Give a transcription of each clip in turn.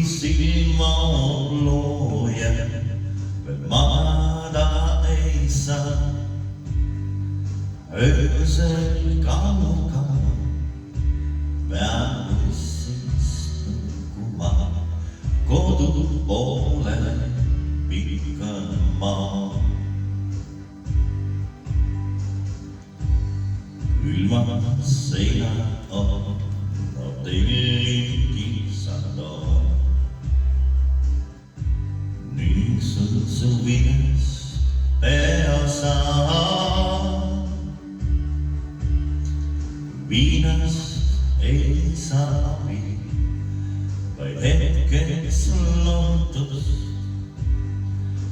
silma looja, veel maada ei saa. Öösel kaua pean bussis nukkuma, kodu poole pikkan maa. Külmad seinad on, no tellin kitsad on. Ning sõõtsu viies peosaan. Viinast ei saa abi, vaid hetkeks lootus,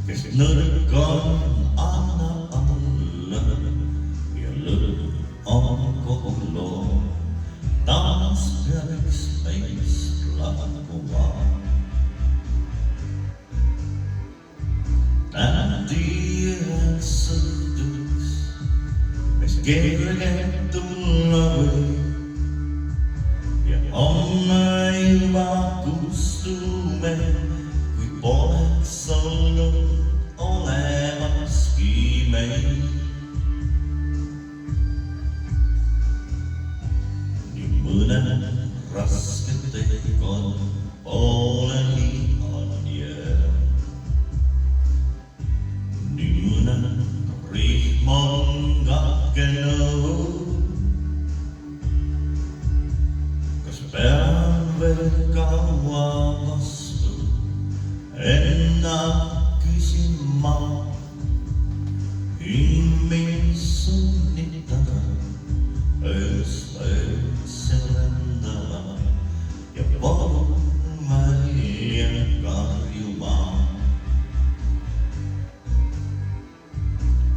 kes nõrk on, annab alla ja lõõb on kogu loo. Taas peaks meist lahkuma. Tändi üheks sõltuks, mis kergelt tulla võib. Ja homme juba kustume, kui poleks olnud olemaski meil. Nii mõned rasked teekond pooleli on jäänud. Nii mõned rihm on katkenud. Kas pean veel kaua vastu enda küsima? Hing mind sunnitada ööst öösse rändama ja palun välja karjuma.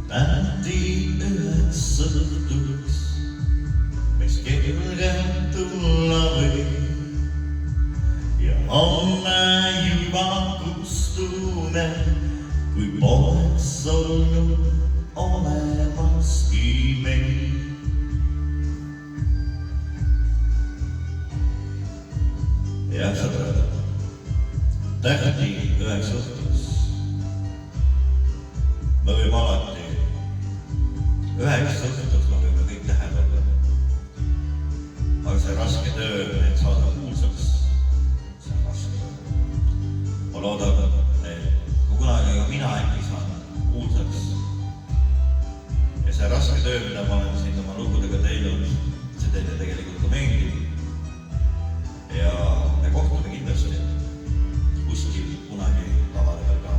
Tändi üheks sõltuks, mis kergelt tulla võib. Ja homme juba kustume, kui poleks olnud olemaski meil. Ja sõbrad, tähti üheks õhtuks. Me võime alati üheks õhtuks, me võime kõik tähed olla. Aga see raske töö, et saada kuulsaks, see on raske töö. Ma loodan, et kui kunagi ka mina äkki saan kuulsaks ja see raske töö, mida ma olen siin oma lugudega teinud, see teile tegelikult ka meeldib. Ja me kohtume kindlasti kuskil kunagi lavade peal ka.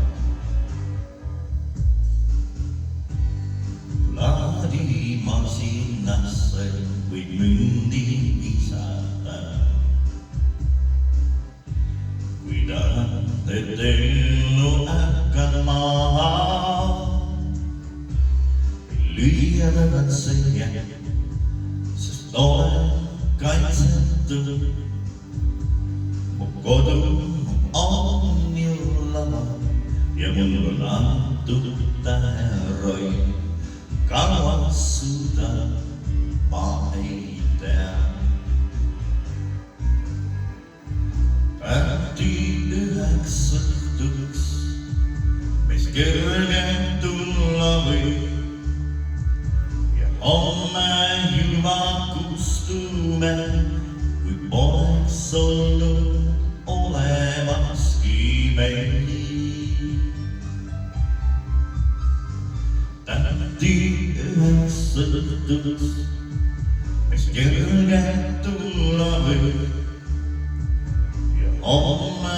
Plaadimasinasse võid mündi visata. Kui tahad, et ellu hakkan maha, lüüa tagad selja, sest olen kaitsetud. Mu kodu on ju lava ja mul on antud täheroi. Kaua suudan, ma ei tea. Tähti üheks õhtuks, mis kergelt tulla võib. Ja homme juba kustume, kui poleks olnud olemaski meil. Tähti üheks õhtuks, mis kergelt tulla võib. Ja homme